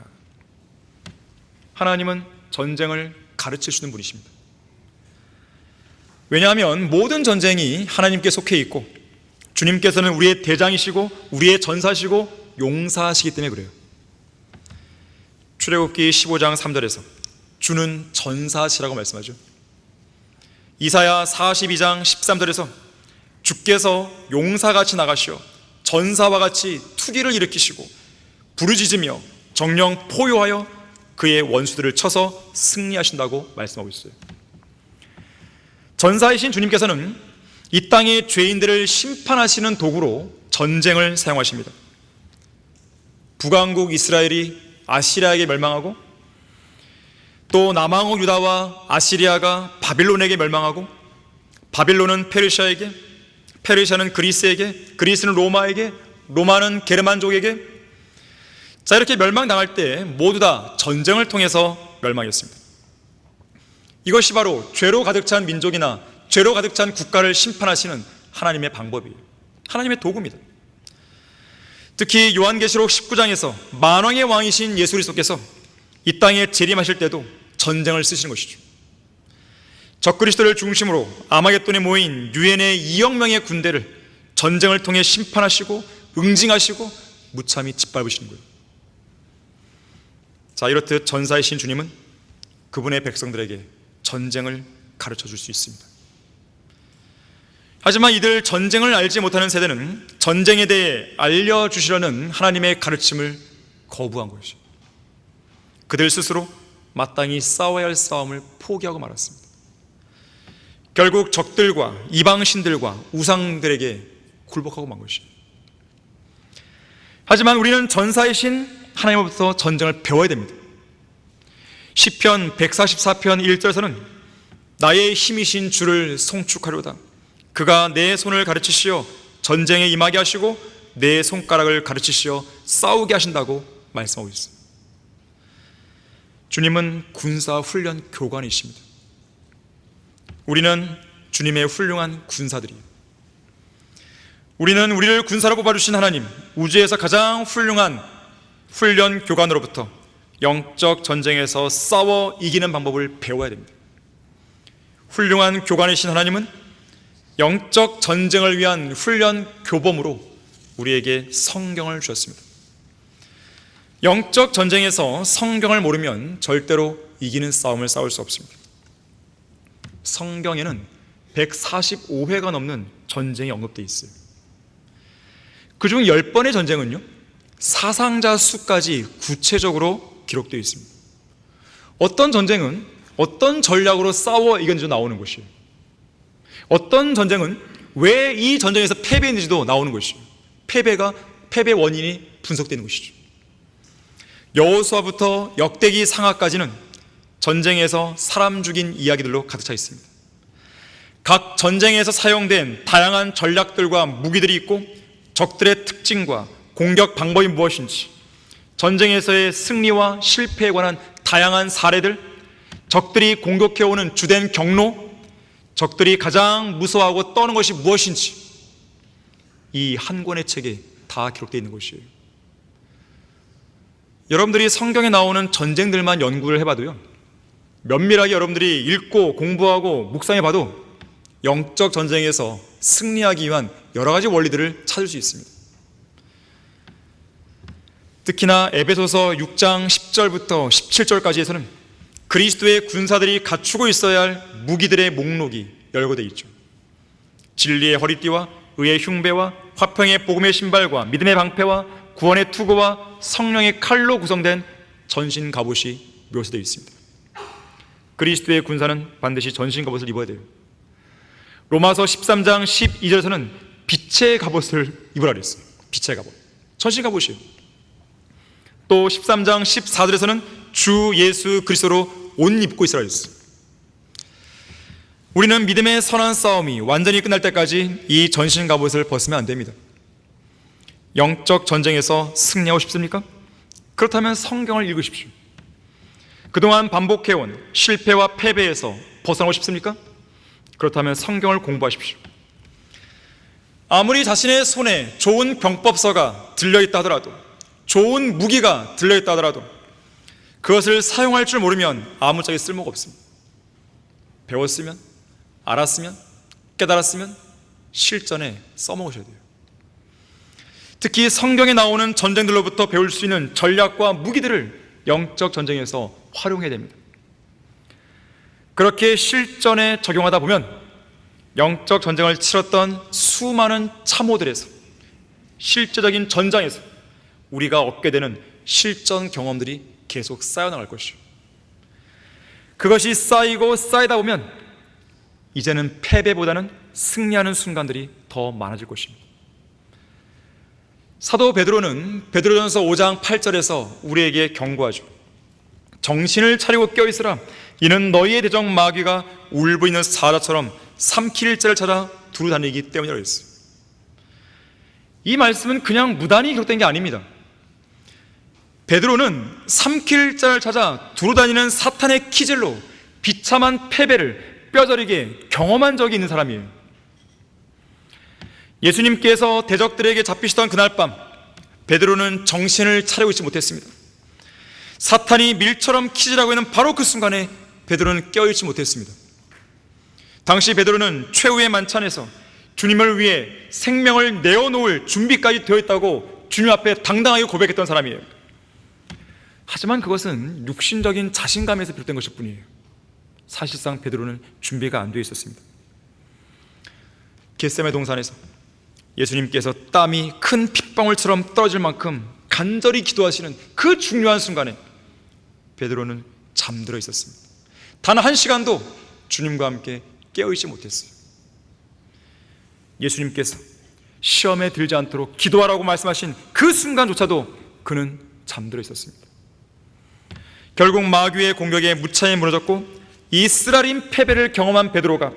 하나님은 전쟁을 가르치시는 분이십니다. 왜냐하면 모든 전쟁이 하나님께 속해 있고 주님께서는 우리의 대장이시고 우리의 전사시고 용사시기 때문에 그래요. 출애굽기 15장 3절에서 주는 전사시라고 말씀하죠. 이사야 42장 13절에서 주께서 용사같이 나가시어 전사와 같이 투기를 일으키시고 부르짖으며 정령 포효하여 그의 원수들을 쳐서 승리하신다고 말씀하고 있어요. 전사이신 주님께서는 이 땅의 죄인들을 심판하시는 도구로 전쟁을 사용하십니다. 북왕국 이스라엘이 아시리아에게 멸망하고 또 남왕국 유다와 아시리아가 바빌론에게 멸망하고 바빌론은 페르시아에게, 페르시아는 그리스에게, 그리스는 로마에게, 로마는 게르만족에게, 자 이렇게 멸망당할 때 모두 다 전쟁을 통해서 멸망했습니다. 이것이 바로 죄로 가득 찬 민족이나 죄로 가득 찬 국가를 심판하시는 하나님의 방법이에요. 하나님의 도구입니다. 특히 요한계시록 19장에서 만왕의 왕이신 예수 그리스도께서 이 땅에 재림하실 때도 전쟁을 쓰시는 것이죠. 적그리스도를 중심으로 아마겟돈에 모인 유엔의 2억 명의 군대를 전쟁을 통해 심판하시고 응징하시고 무참히 짓밟으시는 거예요. 자, 이렇듯 전사이신 주님은 그분의 백성들에게 전쟁을 가르쳐 줄 수 있습니다. 하지만 이들 전쟁을 알지 못하는 세대는 전쟁에 대해 알려주시려는 하나님의 가르침을 거부한 것이죠. 그들 스스로 마땅히 싸워야 할 싸움을 포기하고 말았습니다. 결국 적들과 이방신들과 우상들에게 굴복하고 만 것이죠. 하지만 우리는 전사이신 하나님으로부터 전쟁을 배워야 됩니다. 시편 144편 1절에서는 나의 힘이신 주를 송축하려다. 그가 내 손을 가르치시어 전쟁에 임하게 하시고 내 손가락을 가르치시어 싸우게 하신다고 말씀하고 있습니다. 주님은 군사 훈련 교관이십니다. 우리는 주님의 훌륭한 군사들이에요. 우리는 우리를 군사로 뽑아주신 하나님, 우주에서 가장 훌륭한 훈련 교관으로부터 영적 전쟁에서 싸워 이기는 방법을 배워야 됩니다. 훌륭한 교관이신 하나님은 영적 전쟁을 위한 훈련 교범으로 우리에게 성경을 주셨습니다. 영적 전쟁에서 성경을 모르면 절대로 이기는 싸움을 싸울 수 없습니다. 성경에는 145회가 넘는 전쟁이 언급되어 있어요. 그중 10번의 전쟁은요, 사상자 수까지 구체적으로 기록되어 있습니다. 어떤 전쟁은 어떤 전략으로 싸워 이겼는지 나오는 것이에요. 어떤 전쟁은 왜 이 전쟁에서 패배했는지도 나오는 것이에요. 패배 원인이 분석되는 것이죠. 여호수아부터 역대기 상하까지는 전쟁에서 사람 죽인 이야기들로 가득 차 있습니다. 각 전쟁에서 사용된 다양한 전략들과 무기들이 있고 적들의 특징과 공격 방법이 무엇인지, 전쟁에서의 승리와 실패에 관한 다양한 사례들, 적들이 공격해오는 주된 경로, 적들이 가장 무서워하고 떠는 것이 무엇인지, 이 한 권의 책에 다 기록되어 있는 것이에요. 여러분들이 성경에 나오는 전쟁들만 연구를 해봐도요, 면밀하게 여러분들이 읽고 공부하고 묵상해봐도 영적 전쟁에서 승리하기 위한 여러 가지 원리들을 찾을 수 있습니다. 특히나 에베소서 6장 10절부터 17절까지에서는 그리스도의 군사들이 갖추고 있어야 할 무기들의 목록이 열거되어 있죠. 진리의 허리띠와 의의 흉배와 화평의 복음의 신발과 믿음의 방패와 구원의 투구와 성령의 칼로 구성된 전신 갑옷이 묘사되어 있습니다. 그리스도의 군사는 반드시 전신 갑옷을 입어야 돼요. 로마서 13장 12절에서는 빛의 갑옷을 입으라 그랬어요. 빛의 갑옷, 전신 갑옷이에요. 또 13장 14절에서는 주 예수 그리스도로 옷 입고 있으라 그랬어요. 우리는 믿음의 선한 싸움이 완전히 끝날 때까지 이 전신 갑옷을 벗으면 안 됩니다. 영적 전쟁에서 승리하고 싶습니까? 그렇다면 성경을 읽으십시오. 그동안 반복해온 실패와 패배에서 벗어나고 싶습니까? 그렇다면 성경을 공부하십시오. 아무리 자신의 손에 좋은 병법서가 들려있다 하더라도, 좋은 무기가 들려있다 하더라도 그것을 사용할 줄 모르면 아무짝에 쓸모가 없습니다. 배웠으면, 알았으면, 깨달았으면 실전에 써먹으셔야 돼요. 특히 성경에 나오는 전쟁들로부터 배울 수 있는 전략과 무기들을 영적 전쟁에서 활용해야 됩니다. 그렇게 실전에 적용하다 보면 영적 전쟁을 치렀던 수많은 참호들에서, 실제적인 전장에서 우리가 얻게 되는 실전 경험들이 계속 쌓여나갈 것이죠. 그것이 쌓이고 쌓이다 보면 이제는 패배보다는 승리하는 순간들이 더 많아질 것입니다. 사도 베드로는 베드로전서 5장 8절에서 우리에게 경고하죠. 정신을 차리고 깨어있으라. 이는 너희의 대적 마귀가 울고 있는 사자처럼 삼킬 자를 찾아 두루 다니기 때문이라고 했어요. 이 말씀은 그냥 무단히 기록된 게 아닙니다. 베드로는 삼킬 자를 찾아 두루 다니는 사탄의 키질로 비참한 패배를 뼈저리게 경험한 적이 있는 사람이에요. 예수님께서 대적들에게 잡히시던 그날 밤, 베드로는 정신을 차리고 있지 못했습니다. 사탄이 밀처럼 키질하고 있는 바로 그 순간에 베드로는 깨어있지 못했습니다. 당시 베드로는 최후의 만찬에서 주님을 위해 생명을 내어놓을 준비까지 되어 있다고 주님 앞에 당당하게 고백했던 사람이에요. 하지만 그것은 육신적인 자신감에서 비롯된 것일 뿐이에요. 사실상 베드로는 준비가 안 되어 있었습니다. 겟세마네 동산에서 예수님께서 땀이 큰 핏방울처럼 떨어질 만큼 간절히 기도하시는 그 중요한 순간에 베드로는 잠들어 있었습니다. 단 한 시간도 주님과 함께 깨어있지 못했어요. 예수님께서 시험에 들지 않도록 기도하라고 말씀하신 그 순간조차도 그는 잠들어 있었습니다. 결국 마귀의 공격에 무차히 무너졌고 이 쓰라린 패배를 경험한 베드로가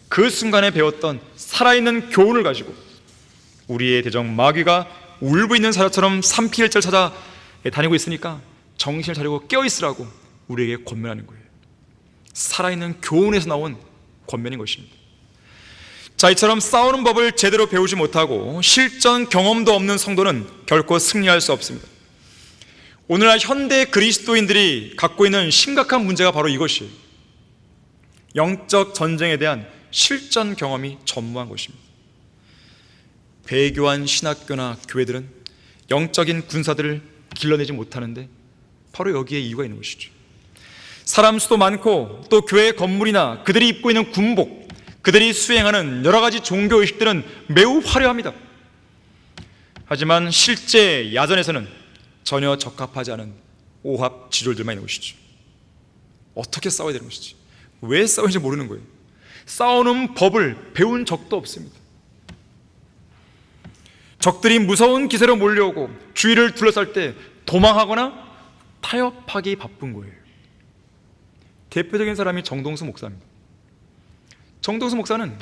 그 순간에 배웠던 살아있는 교훈을 가지고 우리의 대적 마귀가 울고 있는 사자처럼 삼킬 자를 찾아 다니고 있으니까 정신을 차리고 깨어있으라고 우리에게 권면하는 거예요. 살아있는 교훈에서 나온 권면인 것입니다. 자, 이처럼 싸우는 법을 제대로 배우지 못하고 실전 경험도 없는 성도는 결코 승리할 수 없습니다. 오늘날 현대 그리스도인들이 갖고 있는 심각한 문제가 바로 이것이에요. 영적 전쟁에 대한 실전 경험이 전무한 것입니다. 배교한 신학교나 교회들은 영적인 군사들을 길러내지 못하는데 바로 여기에 이유가 있는 것이죠. 사람 수도 많고 또 교회 건물이나 그들이 입고 있는 군복, 그들이 수행하는 여러 가지 종교의식들은 매우 화려합니다. 하지만 실제 야전에서는 전혀 적합하지 않은 오합 지졸들만 있는 것이죠. 어떻게 싸워야 되는 것이지? 왜 싸우는지 모르는 거예요. 싸우는 법을 배운 적도 없습니다. 적들이 무서운 기세로 몰려오고 주위를 둘러쌀 때 도망하거나 타협하기 바쁜 거예요. 대표적인 사람이 정동수 목사입니다. 정동수 목사는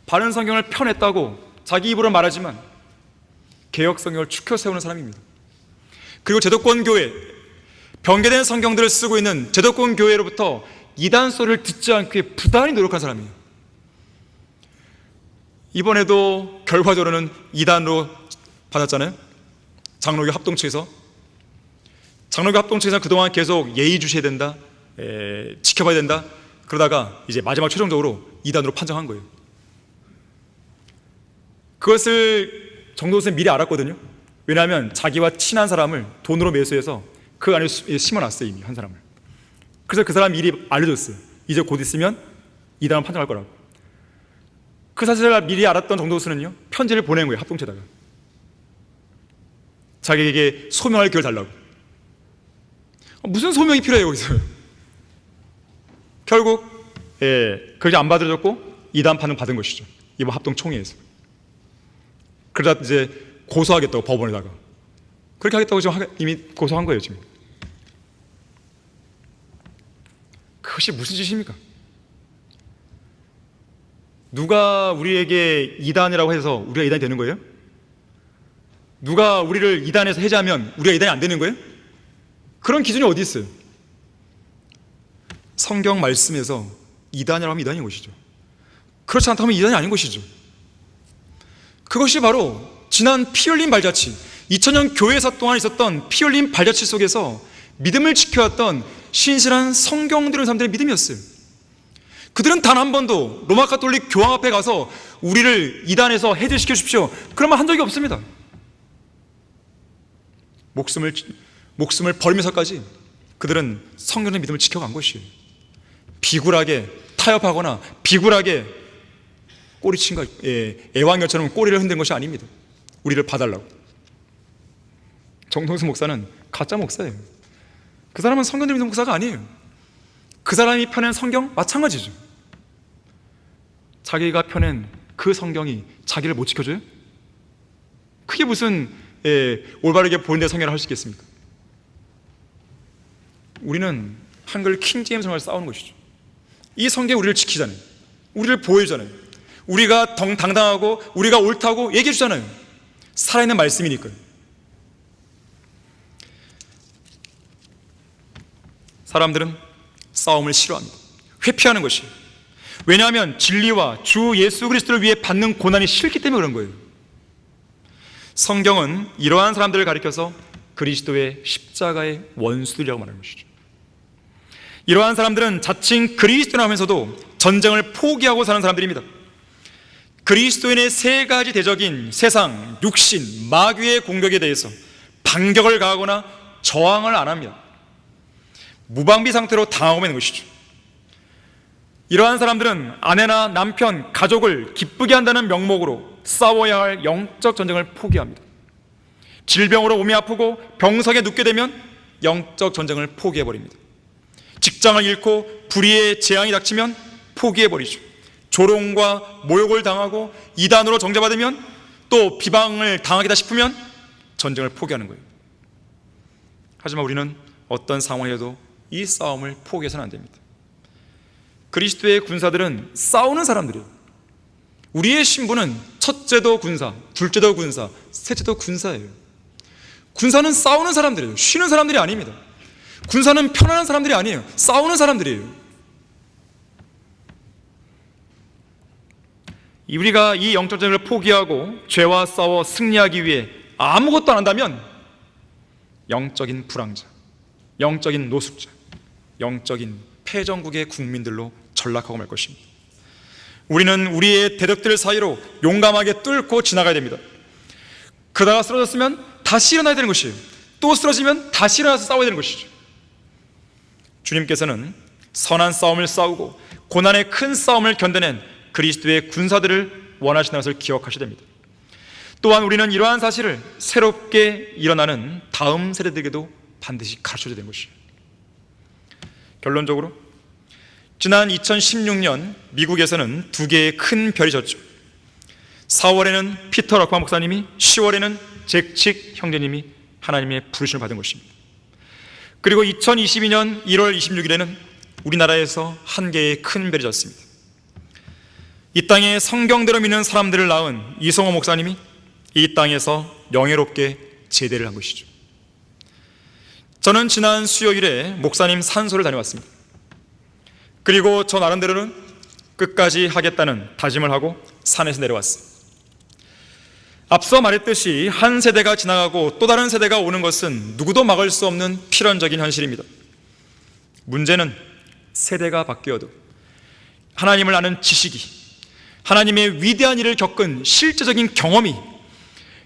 바른 성경을 펴냈다고 자기 입으로 말하지만 개혁 성경을 추켜 세우는 사람입니다. 그리고 제도권 교회, 변개된 성경들을 쓰고 있는 제도권 교회로부터 이단 소리를 듣지 않기 위해 부단히 노력한 사람이에요. 이번에도 결과적으로는 이단으로 받았잖아요. 장로교 합동체에서. 장로교 합동체에서 그동안 계속 예의주시해야 된다, 지켜봐야 된다, 그러다가 이제 마지막 최종적으로 이단으로 판정한 거예요. 그것을 정도선 미리 알았거든요. 왜냐하면 자기와 친한 사람을 돈으로 매수해서 그 안에 심어놨어요. 이미 한 사람을. 그래서 그 사람이 미리 알려줬어요. 이제 곧 있으면 이단을 판정할 거라고. 그 사실을 미리 알았던 정도수는요, 편지를 보낸 거예요. 합동체에다가 자기에게 소명할 기회를 달라고. 무슨 소명이 필요해요 거기서. 결국 그게 안 받아줬고 이단 판을 받은 것이죠. 이번 합동총회에서. 그러다 이제 고소하겠다고 법원에다가. 그렇게 하겠다고 지금 이미 고소한 거예요 지금. 그것이 무슨 짓입니까? 누가 우리에게 이단이라고 해서 우리가 이단이 되는 거예요? 누가 우리를 이단에서 해제하면 우리가 이단이 안 되는 거예요? 그런 기준이 어디 있어요? 성경 말씀에서 이단이라고 하면 이단인 것이죠. 그렇지 않다면 이단이 아닌 것이죠. 그것이 바로 지난 피 흘린 발자취, 2000년 교회사 동안 있었던 피 흘린 발자취 속에서 믿음을 지켜왔던 신실한 성경들은 사람들의 믿음이었어요. 그들은 단 한 번도 로마 가톨릭 교황 앞에 가서 우리를 이단에서 해제시켜 주십시오, 그런 말 한 적이 없습니다. 목숨을 버리면서까지 그들은 성경의 믿음을 지켜간 것이에요. 비굴하게 타협하거나 비굴하게 꼬리친 것, 애완견처럼 꼬리를 흔든 것이 아닙니다. 우리를 봐달라고. 정동수 목사는 가짜 목사예요. 그 사람은 성경 믿는 목사가 아니에요. 그 사람이 펴낸 성경 마찬가지죠. 자기가 펴낸 그 성경이 자기를 못 지켜줘요? 그게 무슨 올바르게 보이는 성경을 할 수 있겠습니까? 우리는 한글 킹제임스 성경을 싸우는 것이죠. 이 성경이 우리를 지키잖아요. 우리를 보호해주잖아요. 우리가 당당하고 우리가 옳다고 얘기해 주잖아요. 살아있는 말씀이니까요. 사람들은 싸움을 싫어합니다. 회피하는 것이에요. 왜냐하면 진리와 주 예수 그리스도를 위해 받는 고난이 싫기 때문에 그런 거예요. 성경은 이러한 사람들을 가리켜서 그리스도의 십자가의 원수들이라고 말하는 것이죠. 이러한 사람들은 자칭 그리스도라 하면서도 전쟁을 포기하고 사는 사람들입니다. 그리스도인의 세 가지 대적인 세상, 육신, 마귀의 공격에 대해서 반격을 가하거나 저항을 안 합니다. 무방비 상태로 당하고 있는 것이죠. 이러한 사람들은 아내나 남편, 가족을 기쁘게 한다는 명목으로 싸워야 할 영적 전쟁을 포기합니다. 질병으로 몸이 아프고 병석에 눕게 되면 영적 전쟁을 포기해버립니다. 직장을 잃고 불의의 재앙이 닥치면 포기해버리죠. 조롱과 모욕을 당하고 이단으로 정죄받으면, 또 비방을 당하겠다 싶으면 전쟁을 포기하는 거예요. 하지만 우리는 어떤 상황에도 이 싸움을 포기해서는 안 됩니다. 그리스도의 군사들은 싸우는 사람들이에요. 우리의 신부는 첫째도 군사, 둘째도 군사, 셋째도 군사예요. 군사는 싸우는 사람들이에요. 쉬는 사람들이 아닙니다. 군사는 편안한 사람들이 아니에요. 싸우는 사람들이에요. 우리가 이 영적 전쟁을 포기하고 죄와 싸워 승리하기 위해 아무것도 안 한다면 영적인 불황자, 영적인 노숙자, 영적인 패전국의 국민들로 전락하고 말 것입니다. 우리는 우리의 대적들 사이로 용감하게 뚫고 지나가야 됩니다. 그러다가 쓰러졌으면 다시 일어나야 되는 것이에요. 또 쓰러지면 다시 일어나서 싸워야 되는 것이죠. 주님께서는 선한 싸움을 싸우고 고난의 큰 싸움을 견뎌낸 그리스도의 군사들을 원하시는 것을 기억하셔야 됩니다. 또한 우리는 이러한 사실을 새롭게 일어나는 다음 세대들에게도 반드시 가르쳐줘야 되는 것이에요. 결론적으로 지난 2016년 미국에서는 두 개의 큰 별이 졌죠. 4월에는 피터 락파 목사님이, 10월에는 잭칙 형제님이 하나님의 부르심을 받은 것입니다. 그리고 2022년 1월 26일에는 우리나라에서 한 개의 큰 별이 졌습니다. 이 땅에 성경대로 믿는 사람들을 낳은 이성호 목사님이 이 땅에서 영예롭게 제대를 한 것이죠. 저는 지난 수요일에 목사님 산소를 다녀왔습니다. 그리고 저 나름대로는 끝까지 하겠다는 다짐을 하고 산에서 내려왔어요. 앞서 말했듯이 한 세대가 지나가고 또 다른 세대가 오는 것은 누구도 막을 수 없는 필연적인 현실입니다. 문제는 세대가 바뀌어도 하나님을 아는 지식이, 하나님의 위대한 일을 겪은 실제적인 경험이,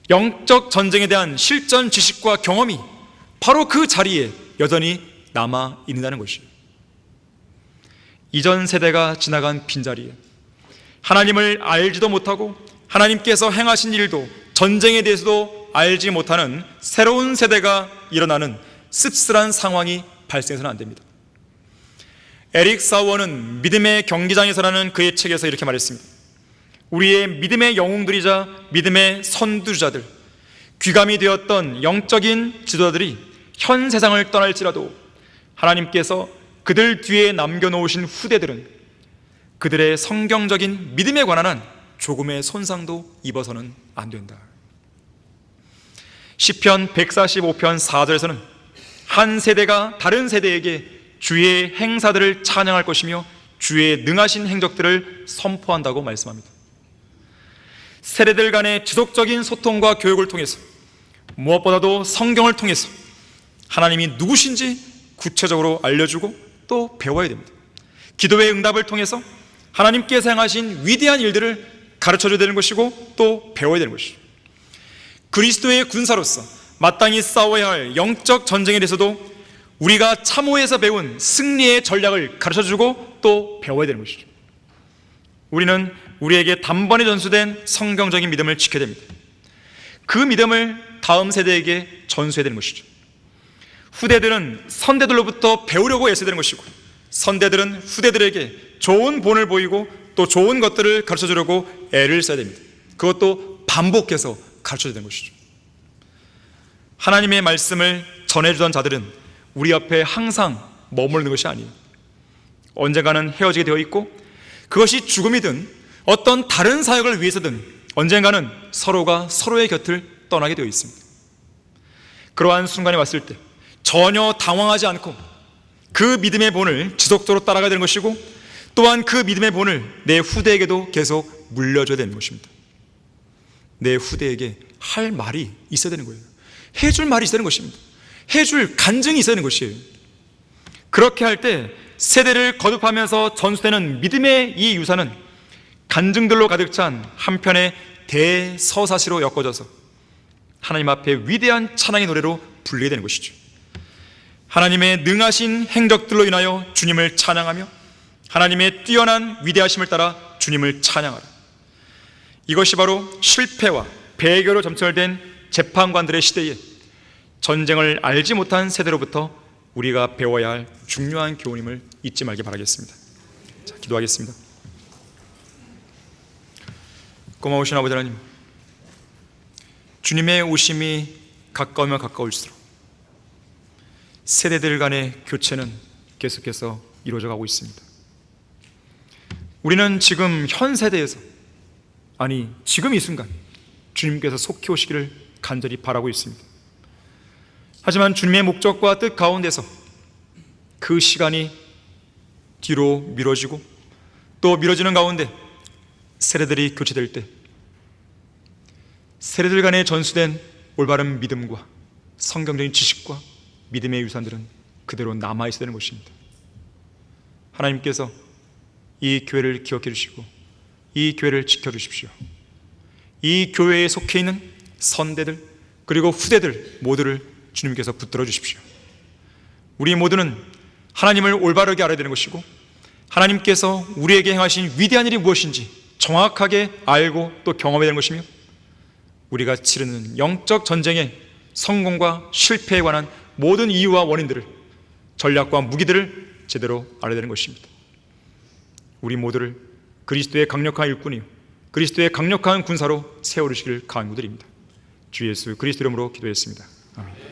영적 전쟁에 대한 실전 지식과 경험이 바로 그 자리에 여전히 남아 있는다는 것이에요. 이전 세대가 지나간 빈자리에 하나님을 알지도 못하고 하나님께서 행하신 일도 전쟁에 대해서도 알지 못하는 새로운 세대가 일어나는 씁쓸한 상황이 발생해서는 안 됩니다. 에릭 사워는 믿음의 경기장에서라는 그의 책에서 이렇게 말했습니다. 우리의 믿음의 영웅들이자 믿음의 선두주자들, 귀감이 되었던 영적인 지도자들이 현 세상을 떠날지라도 하나님께서 그들 뒤에 남겨놓으신 후대들은 그들의 성경적인 믿음에 관한 한 조금의 손상도 입어서는 안 된다. 시편 145편 4절에서는 한 세대가 다른 세대에게 주의 행사들을 찬양할 것이며 주의 능하신 행적들을 선포한다고 말씀합니다. 세대들 간의 지속적인 소통과 교육을 통해서, 무엇보다도 성경을 통해서 하나님이 누구신지 구체적으로 알려주고 또 배워야 됩니다. 기도의 응답을 통해서 하나님께서 행하신 위대한 일들을 가르쳐줘야 되는 것이고 또 배워야 되는 것이죠. 그리스도의 군사로서 마땅히 싸워야 할 영적 전쟁에 대해서도 우리가 참호에서 배운 승리의 전략을 가르쳐주고 또 배워야 되는 것이죠. 우리는 우리에게 단번에 전수된 성경적인 믿음을 지켜야 됩니다. 그 믿음을 다음 세대에게 전수해야 되는 것이죠. 후대들은 선대들로부터 배우려고 애써야 되는 것이고, 선대들은 후대들에게 좋은 본을 보이고 또 좋은 것들을 가르쳐주려고 애를 써야 됩니다. 그것도 반복해서 가르쳐야 되는 것이죠. 하나님의 말씀을 전해주던 자들은 우리 옆에 항상 머무르는 것이 아니에요. 언젠가는 헤어지게 되어 있고, 그것이 죽음이든 어떤 다른 사역을 위해서든 언젠가는 서로가 서로의 곁을 떠나게 되어 있습니다. 그러한 순간이 왔을 때 전혀 당황하지 않고 그 믿음의 본을 지속적으로 따라가야 되는 것이고, 또한 그 믿음의 본을 내 후대에게도 계속 물려줘야 되는 것입니다. 내 후대에게 할 말이 있어야 되는 거예요. 해줄 말이 있어야 되는 것입니다. 해줄 간증이 있어야 되는 것이에요. 그렇게 할 때 세대를 거듭하면서 전수되는 믿음의 이 유산은 간증들로 가득 찬 한편의 대서사시로 엮어져서 하나님 앞에 위대한 찬양의 노래로 불리게 되는 것이죠. 하나님의 능하신 행적들로 인하여 주님을 찬양하며 하나님의 뛰어난 위대하심을 따라 주님을 찬양하라. 이것이 바로 실패와 배교로 점철된 재판관들의 시대에 전쟁을 알지 못한 세대로부터 우리가 배워야 할 중요한 교훈임을 잊지 말기 바라겠습니다. 자, 기도하겠습니다. 고마우신 아버지 하나님, 주님의 오심이 가까우면 가까울수록 세대들 간의 교체는 계속해서 이루어져 가고 있습니다. 우리는 지금 현 세대에서, 아니 지금 이 순간 주님께서 속히 오시기를 간절히 바라고 있습니다. 하지만 주님의 목적과 뜻 가운데서 그 시간이 뒤로 미뤄지고 또 미뤄지는 가운데 세대들이 교체될 때 세대들 간에 전수된 올바른 믿음과 성경적인 지식과 믿음의 유산들은 그대로 남아있어야 되는 것입니다. 하나님께서 이 교회를 기억해 주시고 이 교회를 지켜주십시오. 이 교회에 속해 있는 선대들 그리고 후대들 모두를 주님께서 붙들어 주십시오. 우리 모두는 하나님을 올바르게 알아야 되는 것이고, 하나님께서 우리에게 행하신 위대한 일이 무엇인지 정확하게 알고 또 경험해야 되는 것이며, 우리가 치르는 영적 전쟁의 성공과 실패에 관한 모든 이유와 원인들을, 전략과 무기들을 제대로 알아야 되는 것입니다. 우리 모두를 그리스도의 강력한 일꾼이요 그리스도의 강력한 군사로 세워주시길 간구드립니다. 주 예수 그리스도 이름으로 기도했습니다. 아멘.